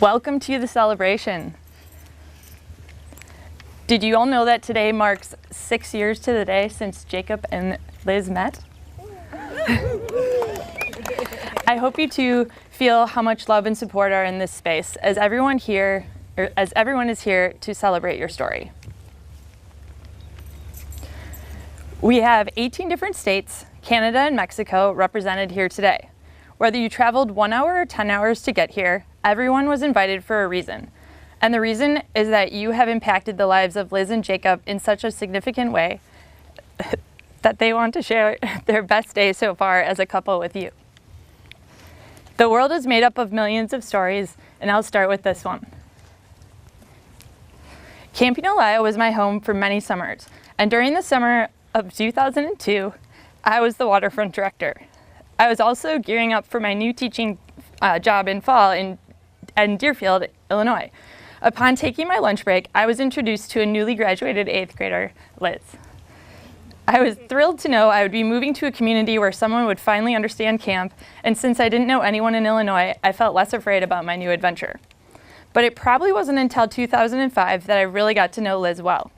Welcome to the celebration. Did you all know that today marks 6 years to the day since Jacob and Liz met? I hope you two feel how much love and support are in this space as everyone is here to celebrate your story. We have 18 different states, Canada and Mexico represented here today. Whether you traveled 1 hour or 10 hours to get here, everyone was invited for a reason. And the reason is that you have impacted the lives of Liz and Jacob in such a significant way that they want to share their best day so far as a couple with you. The world is made up of millions of stories, and I'll start with this one. Camping Elia was my home for many summers, and during the summer of 2002, I was the waterfront director. I was also gearing up for my new teaching job in fall in Deerfield, Illinois. Upon taking my lunch break, I was introduced to a newly graduated 8th grader, Liz. I was thrilled to know I would be moving to a community where someone would finally understand camp, and since I didn't know anyone in Illinois, I felt less afraid about my new adventure. But it probably wasn't until 2005 that I really got to know Liz well.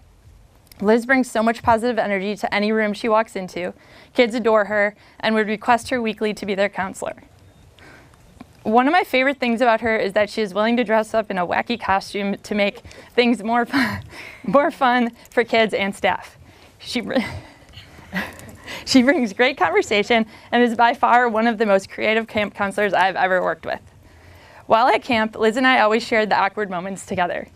Liz brings so much positive energy to any room she walks into. Kids adore her and would request her weekly to be their counselor. One of my favorite things about her is that she is willing to dress up in a wacky costume to make things more fun for kids and staff. She brings great conversation and is by far one of the most creative camp counselors I've ever worked with. While at camp, Liz and I always shared the awkward moments together.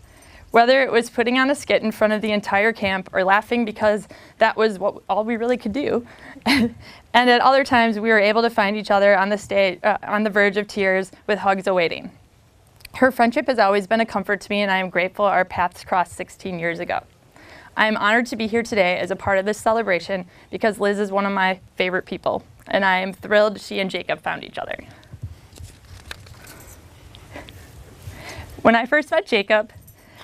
Whether it was putting on a skit in front of the entire camp or laughing because that was all we really could do. And at other times, we were able to find each other on the stage, on the verge of tears with hugs awaiting. Her friendship has always been a comfort to me, and I am grateful our paths crossed 16 years ago. I am honored to be here today as a part of this celebration because Liz is one of my favorite people, and I am thrilled she and Jacob found each other. When I first met Jacob,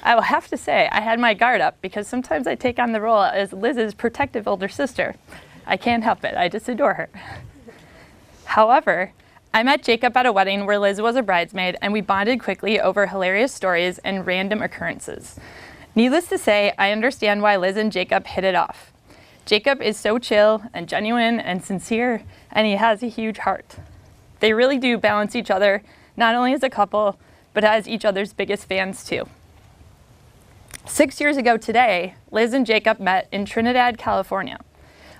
I will have to say I had my guard up because sometimes I take on the role as Liz's protective older sister. I can't help it, I just adore her. However, I met Jacob at a wedding where Liz was a bridesmaid, and we bonded quickly over hilarious stories and random occurrences. Needless to say, I understand why Liz and Jacob hit it off. Jacob is so chill and genuine and sincere, and he has a huge heart. They really do balance each other, not only as a couple, but as each other's biggest fans too. 6 years ago today, Liz and Jacob met in Trinidad, California.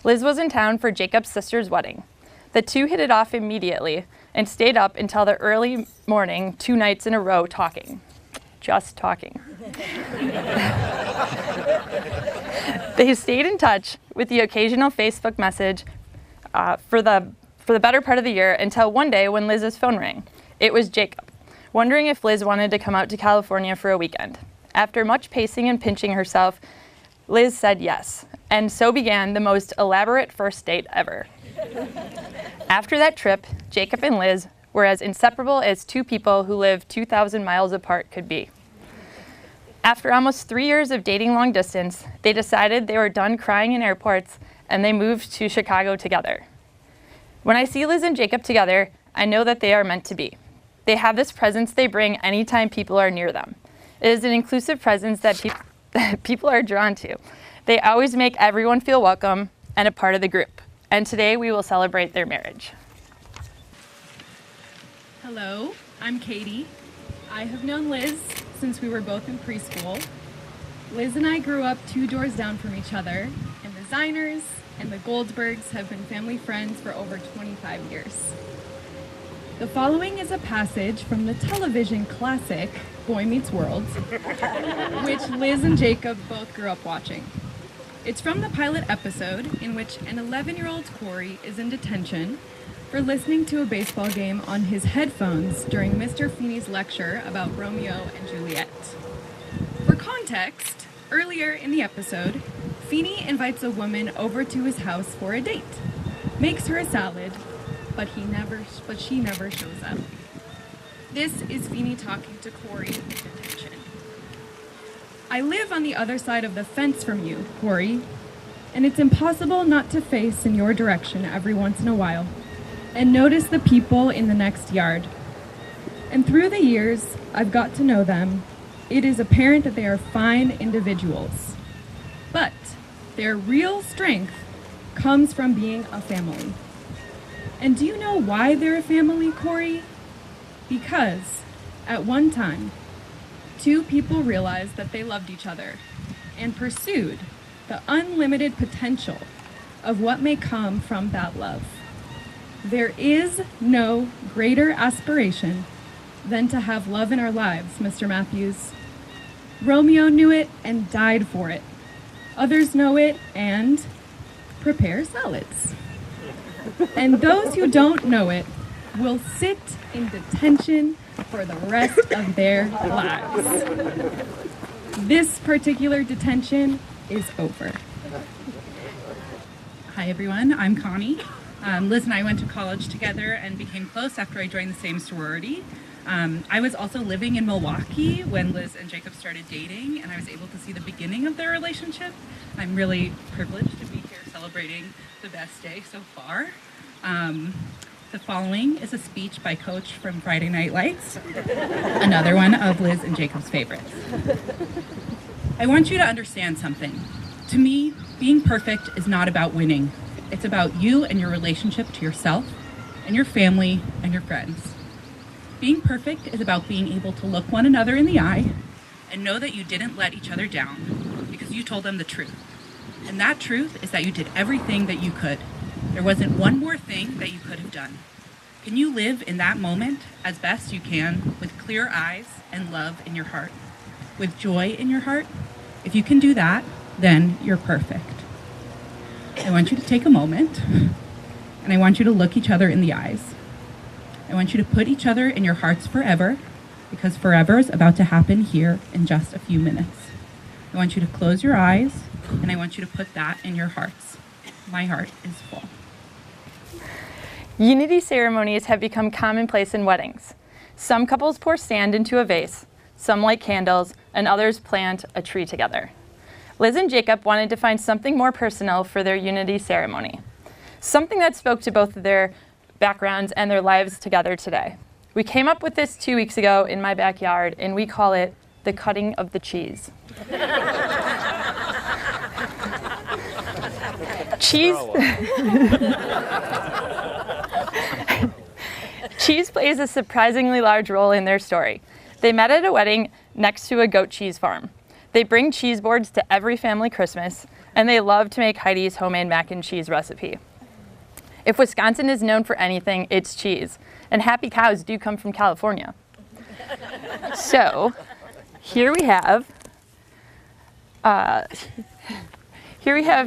Liz was in town for Jacob's sister's wedding. The two hit it off immediately and stayed up until the early morning 2 nights in a row talking. Just talking. They stayed in touch with the occasional Facebook message for the better part of the year until one day when Liz's phone rang. It was Jacob, wondering if Liz wanted to come out to California for a weekend. After much pacing and pinching herself, Liz said yes, and so began the most elaborate first date ever. After that trip, Jacob and Liz were as inseparable as two people who live 2,000 miles apart could be. After almost 3 years of dating long distance, they decided they were done crying in airports, and they moved to Chicago together. When I see Liz and Jacob together, I know that they are meant to be. They have this presence they bring anytime people are near them. It is an inclusive presence that people are drawn to. They always make everyone feel welcome and a part of the group. And today we will celebrate their marriage. Hello, I'm Katie. I have known Liz since we were both in preschool. Liz and I grew up 2 doors down from each other, and the Ziners and the Goldsbergs have been family friends for over 25 years. The following is a passage from the television classic Boy Meets World, which Liz and Jacob both grew up watching. It's from the pilot episode in which an 11-year-old Corey is in detention for listening to a baseball game on his headphones during Mr. Feeney's lecture about Romeo and Juliet. For context, earlier in the episode, Feeney invites a woman over to his house for a date, makes her a salad, but she never shows up. This is Feeney talking to Corey in detention. I live on the other side of the fence from you, Corey, and it's impossible not to face in your direction every once in a while and notice the people in the next yard. And through the years I've got to know them, it is apparent that they are fine individuals. But their real strength comes from being a family. And do you know why they're a family, Corey? Because at one time, two people realized that they loved each other and pursued the unlimited potential of what may come from that love. There is no greater aspiration than to have love in our lives, Mr. Matthews. Romeo knew it and died for it. Others know it and prepare salads. And those who don't know it will sit in detention for the rest of their lives. This particular detention is over. Hi everyone, I'm Connie. Liz and I went to college together and became close after I joined the same sorority. I was also living in Milwaukee when Liz and Jacob started dating, and I was able to see the beginning of their relationship. I'm really privileged to be here celebrating the best day so far. The following is a speech by Coach from Friday Night Lights, another one of Liz and Jacob's favorites. I want you to understand something. To me, being perfect is not about winning. It's about you and your relationship to yourself and your family and your friends. Being perfect is about being able to look one another in the eye and know that you didn't let each other down because you told them the truth. And that truth is that you did everything that you could. There wasn't one more thing that you could have done. Can you live in that moment as best you can with clear eyes and love in your heart, with joy in your heart? If you can do that, then you're perfect. I want you to take a moment and I want you to look each other in the eyes. I want you to put each other in your hearts forever, because forever is about to happen here in just a few minutes. I want you to close your eyes and I want you to put that in your hearts. My heart is full. Unity ceremonies have become commonplace in weddings. Some couples pour sand into a vase, some light candles, and others plant a tree together. Liz and Jacob wanted to find something more personal for their unity ceremony, something that spoke to both of their backgrounds and their lives together today. We came up with this 2 weeks ago in my backyard, and we call it the cutting of the cheese. Cheese. Cheese plays a surprisingly large role in their story. They met at a wedding next to a goat cheese farm. They bring cheese boards to every family Christmas, and they love to make Heidi's homemade mac and cheese recipe. If Wisconsin is known for anything, it's cheese, and happy cows do come from California. So, here we have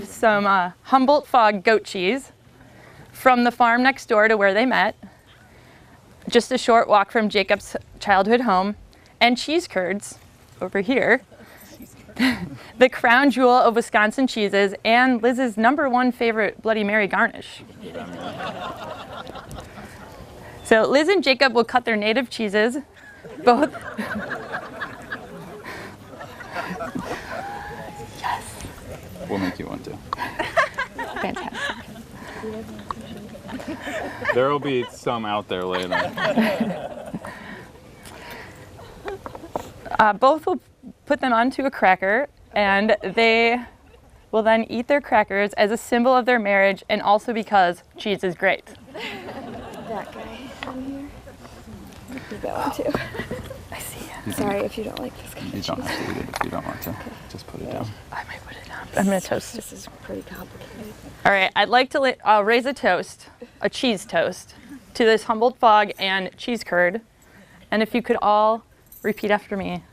some Humboldt Fog goat cheese from the farm next door to where they met, just a short walk from Jacob's childhood home, and cheese curds over here, the crown jewel of Wisconsin cheeses, and Liz's #1 favorite Bloody Mary garnish. So Liz and Jacob will cut their native cheeses, both. Yes. We'll make you one too. Fantastic. There will be some out there later. Both will put them onto a cracker, and they will then eat their crackers as a symbol of their marriage, and also because cheese is great. That guy over here. You got one too. I see you. Sorry if you don't like this kind You of don't cheese. have to eat it if you don't want to. Just put it down. I might put it down. I'm going to toast it. This is pretty complicated. All right, I'd like to raise a toast, a cheese toast, to this Humboldt Fog and cheese curd. And if you could all repeat after me.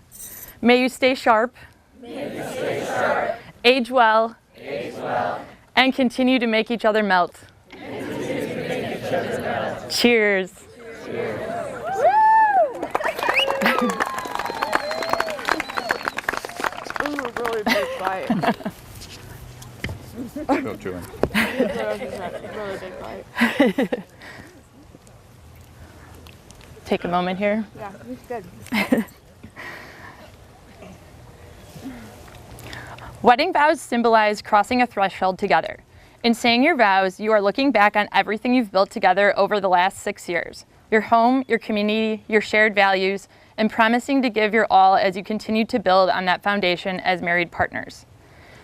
May you stay sharp. May you stay sharp. Age well. Age well. And continue to make each other melt. And continue to make each other melt. Cheers. Cheers. Ooh, really big bite. Go to him. Really big bite. Take a moment here. Yeah, it's good. Wedding vows symbolize crossing a threshold together. In saying your vows, you are looking back on everything you've built together over the last 6 years. your home, your community, your shared values, and promising to give your all as you continue to build on that foundation as married partners.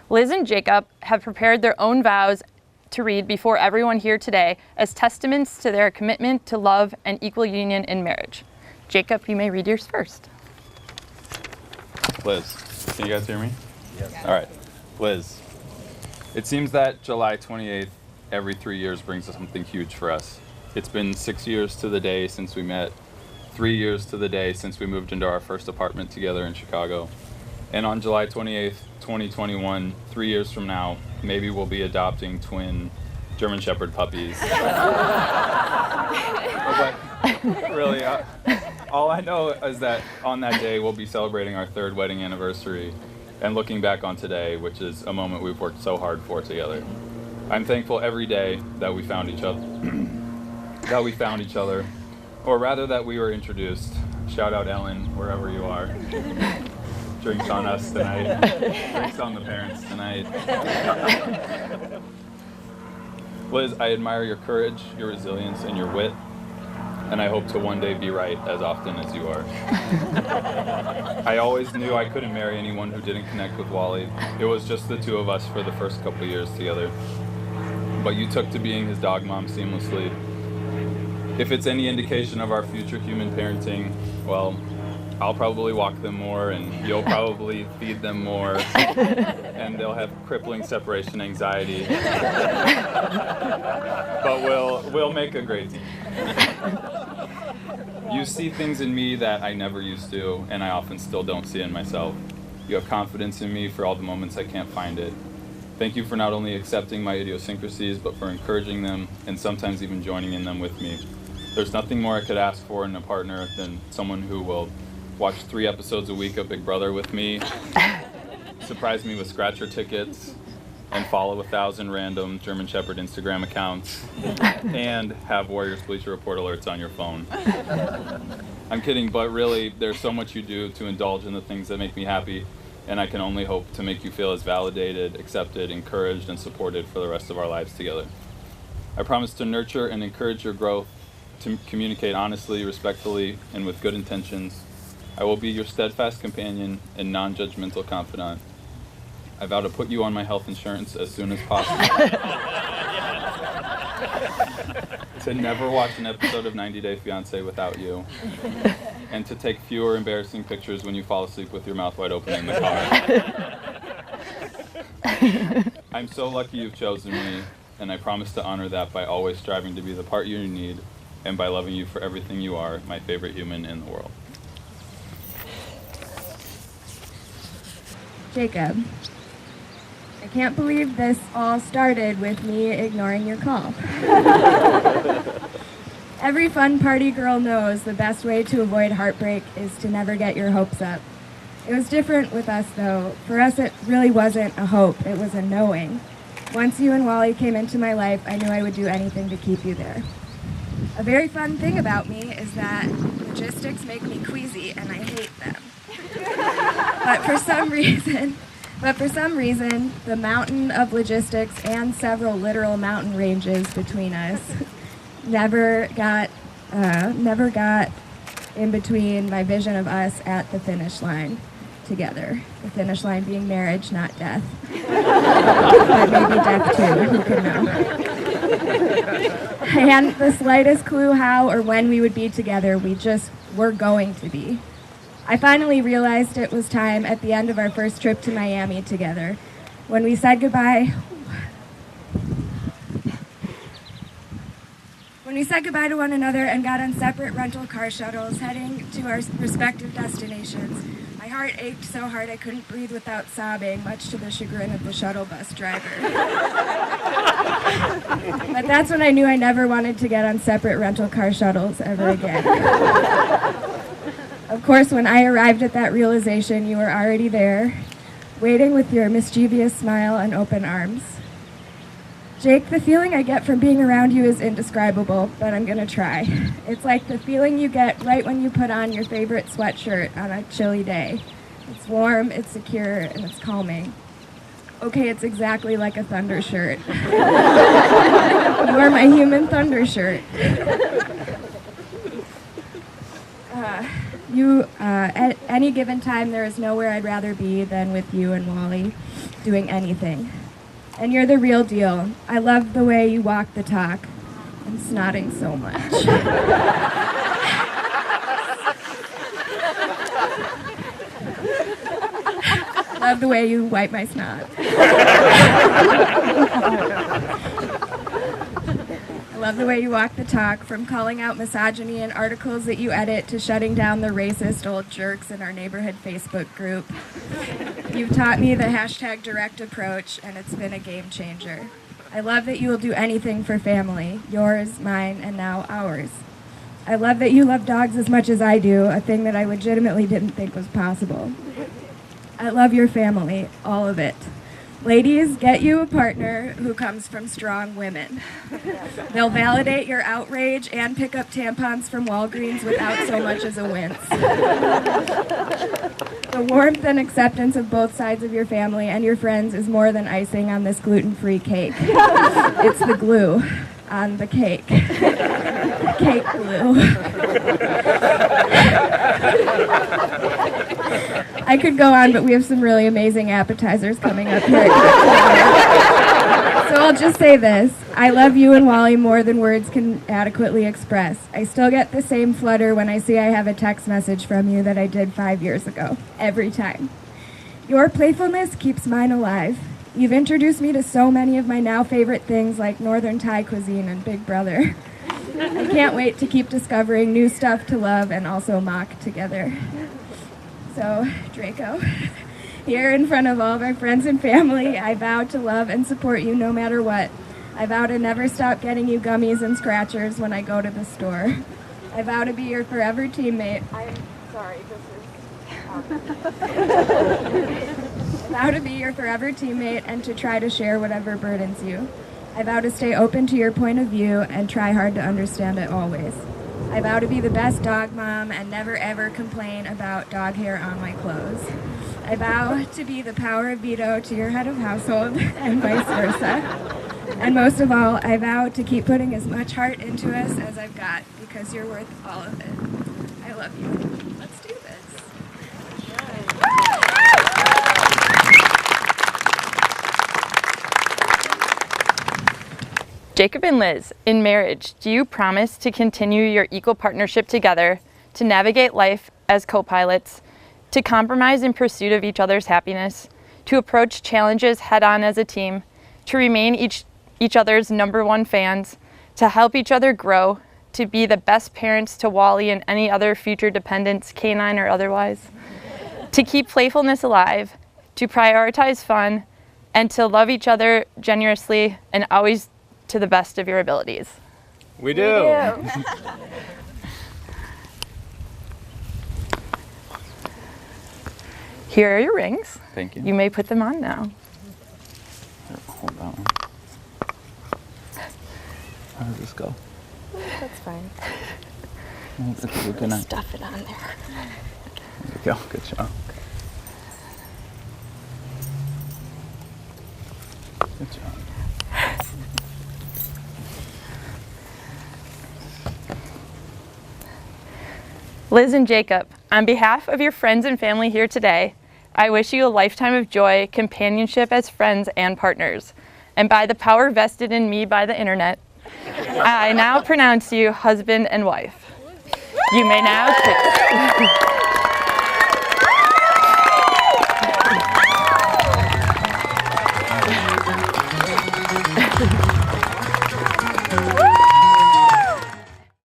Liz and Jacob have prepared their own vows to read before everyone here today as testaments to their commitment to love and equal union in marriage. Jacob, you may read yours first. Liz, can you guys hear me? Yes. All right. Liz, it seems that July 28th every 3 years brings us something huge for us. It's been 6 years to the day since we met, 3 years to the day since we moved into our first apartment together in Chicago. And on July 28th, 2021, 3 years from now, maybe we'll be adopting twin German Shepherd puppies. But really, all I know is that on that day, we'll be celebrating our 3rd wedding anniversary and looking back on today, which is a moment we've worked so hard for together. I'm thankful every day that we found each other, or rather that we were introduced. Shout out Ellen, wherever you are. Drinks on us tonight. Drinks on the parents tonight. Liz, I admire your courage, your resilience, and your wit, and I hope to one day be right as often as you are. I always knew I couldn't marry anyone who didn't connect with Wally. It was just the two of us for the first couple of years together. But you took to being his dog mom seamlessly. If it's any indication of our future human parenting, well, I'll probably walk them more, and you'll probably feed them more, and they'll have crippling separation anxiety. But we'll make a great team. You see things in me that I never used to, and I often still don't see in myself. You have confidence in me for all the moments I can't find it. Thank you for not only accepting my idiosyncrasies, but for encouraging them, and sometimes even joining in them with me. There's nothing more I could ask for in a partner than someone who will watch 3 episodes a week of Big Brother with me, surprise me with scratcher tickets, and follow 1,000 random German Shepherd Instagram accounts, and have Warriors Bleacher Report alerts on your phone. I'm kidding, but really, there's so much you do to indulge in the things that make me happy, and I can only hope to make you feel as validated, accepted, encouraged, and supported for the rest of our lives together. I promise to nurture and encourage your growth, to communicate honestly, respectfully, and with good intentions. I will be your steadfast companion and non-judgmental confidant. I vow to put you on my health insurance as soon as possible. To never watch an episode of 90 Day Fiancé without you. And to take fewer embarrassing pictures when you fall asleep with your mouth wide open in the car. I'm so lucky you've chosen me, and I promise to honor that by always striving to be the part you need, and by loving you for everything you are, my favorite human in the world. Jacob, I can't believe this all started with me ignoring your call. Every fun party girl knows the best way to avoid heartbreak is to never get your hopes up. It was different with us, though. For us, it really wasn't a hope, it was a knowing. Once you and Wally came into my life, I knew I would do anything to keep you there. A very fun thing about me is that logistics make me queasy, and I hate them. But for some reason, the mountain of logistics and several literal mountain ranges between us never got in between my vision of us at the finish line together. The finish line being marriage, not death. But maybe death too, who could know? I hadn't the slightest clue how or when we would be together. We just were going to be. I finally realized it was time at the end of our first trip to Miami together. When we said goodbye to one another and got on separate rental car shuttles heading to our respective destinations, my heart ached so hard I couldn't breathe without sobbing, much to the chagrin of the shuttle bus driver. But that's when I knew I never wanted to get on separate rental car shuttles ever again. Of course, when I arrived at that realization, you were already there, waiting with your mischievous smile and open arms. Jake, the feeling I get from being around you is indescribable, but I'm gonna try. It's like the feeling you get right when you put on your favorite sweatshirt on a chilly day. It's warm, it's secure, and it's calming. Okay, it's exactly like a thunder shirt. You are my human thunder shirt. At any given time, there is nowhere I'd rather be than with you and Wally, doing anything. And you're the real deal. I love the way you walk the talk. I'm snotting so much. Love the way you wipe my snot. I love the way you walk the talk, from calling out misogyny in articles that you edit to shutting down the racist old jerks in our neighborhood Facebook group. You've taught me the hashtag direct approach, and it's been a game changer. I love that you will do anything for family, yours, mine, and now ours. I love that you love dogs as much as I do, a thing that I legitimately didn't think was possible. I love your family, all of it. Ladies, get you a partner who comes from strong women. They'll validate your outrage and pick up tampons from Walgreens without so much as a wince. The warmth and acceptance of both sides of your family and your friends is more than icing on this gluten-free cake. It's the glue on the cake. Cake glue. I could go on, but we have some really amazing appetizers coming up here. So I'll just say this. I love you and Wally more than words can adequately express. I still get the same flutter when I see I have a text message from you that I did 5 years ago. Every time. Your playfulness keeps mine alive. You've introduced me to so many of my now favorite things like Northern Thai cuisine and Big Brother. I can't wait to keep discovering new stuff to love and also mock together. So, Draco, here in front of all of our friends and family, I vow to love and support you no matter what. I vow to never stop getting you gummies and scratchers when I go to the store. I vow to be your forever teammate. I'm sorry, I vow to be your forever teammate and to try to share whatever burdens you. I vow to stay open to your point of view and try hard to understand it always. I vow to be the best dog mom and never ever complain about dog hair on my clothes. I vow to be the power of veto to your head of household and vice versa. And most of all, I vow to keep putting as much heart into us as I've got because you're worth all of it. I love you. Let's do this. Jacob and Liz, in marriage, do you promise to continue your equal partnership together, to navigate life as co-pilots, to compromise in pursuit of each other's happiness, to approach challenges head-on as a team, to remain each other's #1 fans, to help each other grow, to be the best parents to Wally and any other future dependents, canine or otherwise, to keep playfulness alive, to prioritize fun, and to love each other generously and always to the best of your abilities? We do. Here are your rings. Thank you. You may put them on now. Hold that one. How does this go? That's fine. Good night. Stuff it on there. There you go. Good job. Good job. Liz and Jacob, on behalf of your friends and family here today, I wish you a lifetime of joy, companionship as friends and partners. And by the power vested in me by the internet, I now pronounce you husband and wife. You may now kiss.